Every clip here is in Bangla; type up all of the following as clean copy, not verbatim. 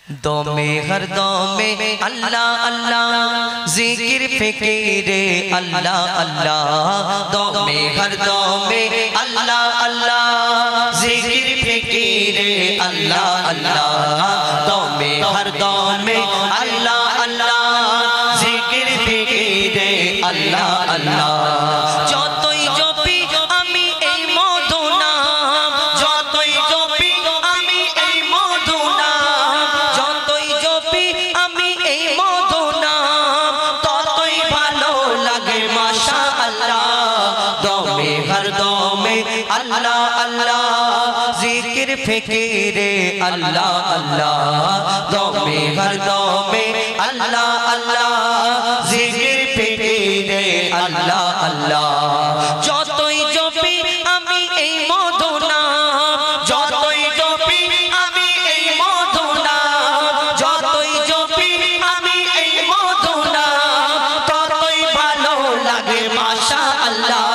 दमे हर दमे अल्लाह अल्लाह जिक्र फिक्रे अल्लाह अल्लाह दमे हर दमे अल्लाह अल्लाह जिक्र फिक्रे अल्लाह अल्लाह दमे हर दमे अल्लाह अल्लाह जिक्र फिक्रे अल्लाह अल्लाह যতই জপি আমি এই মধু নাম যতই জপি আমি এই মধু নাম যতই জপি আমি এই মধু নাম ততই ভালো লাগে মাশাআল্লাহ দমে হর দমে আল্লাহ আল্লাহ জিকির ফিকিরে আল্লাহ আল্লাহ দমে হর দমে আল্লাহ আল্লাহ জিকির ফিকিরে আল্লাহ আল্লাহ যতই জপি আমি এই মধু নাম যতই জপি আমি এই মধু নাম যতই জপি আমি এই মধু নাম ততই ভালো লাগে মাশাআল্লাহ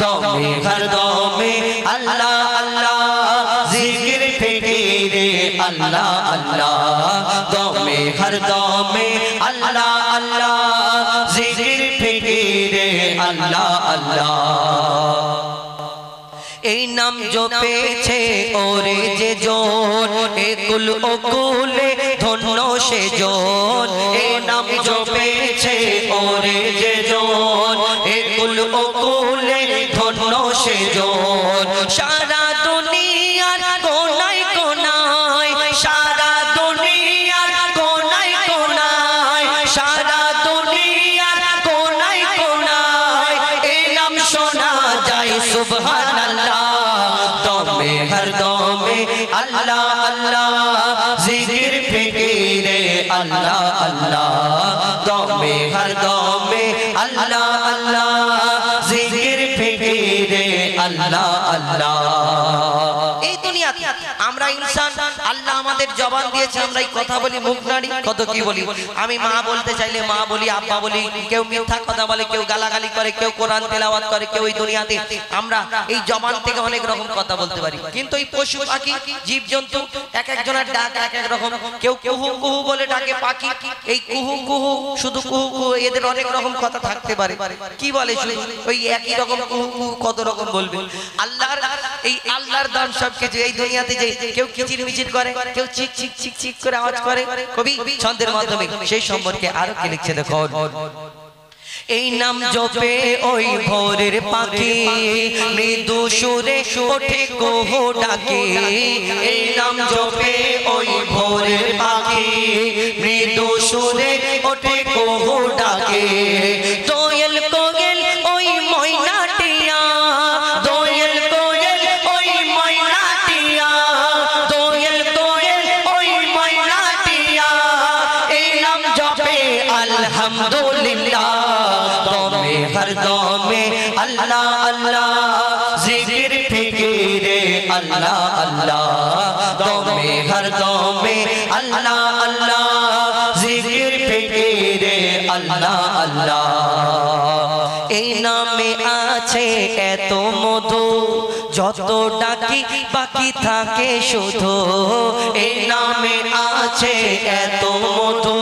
দমে হর দমে আল্লাহ আল্লাহ জিকির ফিকিরে আল্লাহ আল্লাহ দমে হর দমে আল্লাহ আল্লাহ জিকির ফিকিরে আল্লাহ আল্লাহ এই নাম জপেছে ওরে যে জন একুল ওকুলে ধন্য সে জন এই নাম জপেছে ওরে যে জন একুল ওকুলে ধন্য সে জন সারা দুনিয়ার কোনায় কোনায় সারা দুনিয়ার কোনায় কোনায় সারা দুনিয়ার কোনায় কোনায় এই নাম শোনা যায় সুবহানাল্লাহ দমে হর দমে আল্লাহ আল্লাহ জিকির ফিকিরে আল্লাহ আল্লাহ দমে হর দমে আল্লাহ আল্লাহ জিকির ফিকিরে আল্লাহ আল্লাহ এই দুনিয়াতে আমরা ইনসান আল্লাহ আমাদের জবান দিয়েছে আমরা এই কথা বলি মুখ নাড়ি কত কি বলি আমি মা বলতে চাইলে মা বলি আব্বা বলি কেউ মিথ্যা কথা বলে কেউ গালাগালি করে কেউ কোরআন তেলাওয়াত করে কেউ এই দুনিয়াতে আমরা এই জবান থেকে অনেক রকম কথা বলতে পারি কিন্তু এই পশু পাখি জীবজন্তু এক একজনের ডাক এক এক রকম কেউ কুহু কুহু বলে ডাকে পাখি এই কুহু কুহু শুধু কুহু কুহু এদের অনেক রকম কথা থাকতে পারে কি বলে শুধু ওই একই রকম কুহু কুহু কত রকম বলবে আল্লাহর এই আল্লাহর দান সব কিছু এই দুনিয়াতে যে কেউ কিচির মিচির করে কেউ চিক চিক চিক চিক করে আওয়াজ করে কবি ছন্দের মাধ্যমে সেই সম্পর্কে আরো কি লিখছে দেখো এই নাম জপে ওই ভোরের পাখি মৃদু সুরে ওঠে কুহু ডাকে এই নাম জপে ওই ভোরের পাখি মৃদু সুরে ওঠে কুহু ডাকে দোয়েল কোয়েল ওই ময়নাটিয়া দোয়েল কোয়েল ওই ময়নাটিয়া দোয়েল কোয়েল ওই ময়নাটিয়া এই নাম জপে আলহামদুলিল্লাহ দমে হর দমে আল্লাহ আল্লাহ জিকির ফিকিরে আল্লাহ আল্লাহ দমে হর দমে আল্লাহ আল্লাহ জিকির ফিকিরে আল্লাহ আল্লাহ এই নামে আছে এত মধু যত ডাকি বাকি থাকে শুধু এই নামে আছে এত মধু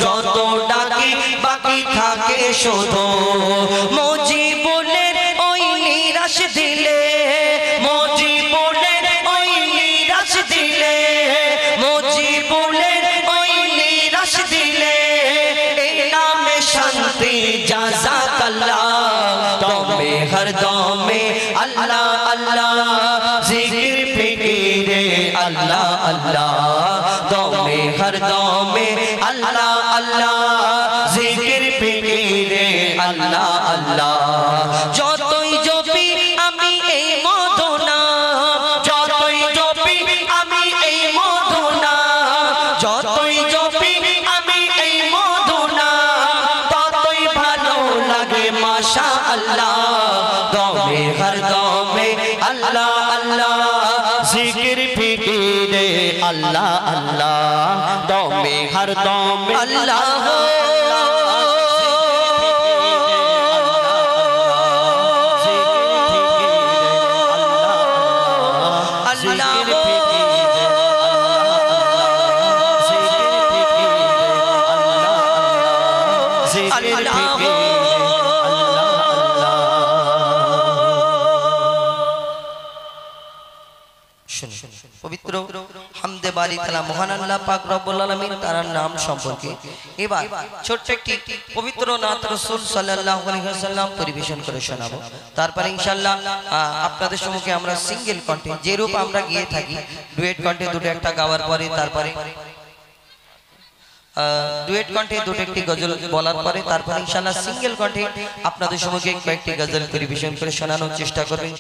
যত ডাকি বাকি থাকে শুধু মুজিবুলের ওই নিরাশ দিলে মুজিবুলের ওই নিরাশ দিলে মুজিবুলের ওই নিরাশ দিলে এই নামে শান্তি জাযাকাল্লাহ দমে হর দমে আল্লাহ আল্লাহ জিকির ফিকিরে আল্লাহ আল্লাহ দমে হর দমে আল্লাহ আল্লাহ জিকির ফিকিরে আল্লাহ আল্লাহ যতই জপি আমি এই মধু নাম যতই জপি আমি এই মধু নাম যতই জপি আমি এই মধু নাম ততই ভালো লাগে মাশাআল্লাহ দমে হর দমে আল্লাহ আল্লাহ জিকির ফিকিরে আল্লাহ আল্লাহ দমে হর দমে আল্লাহ পবিত্র হামদে বারি তাআলা মহান আল্লাহ পাক রব্বুল আলামিন তার নাম সম্পর্কে এবার ছোট্ট একটি পবিত্র নাত রাসূল সাল্লাল্লাহু আলাইহি ওয়াসাল্লাম পরিবেশন করে শোনাবো। তারপরে ইনশাআল্লাহ আপনাদের সম্মুখে আমরা সিঙ্গেল কণ্ঠে যে রূপ আমরা গিয়ে থাকি ডুয়েট কণ্ঠে দুটো একটা গাওয়ার পরে তারপরে ডুয়েট কণ্ঠে দুটো একটি গজল বলার পরে তারপরে ইনশাআল্লাহ সিঙ্গেল কণ্ঠে আপনাদের সম্মুখে কয়েকটি গজল পরিবেশন করে শোনানোর চেষ্টা করবেন।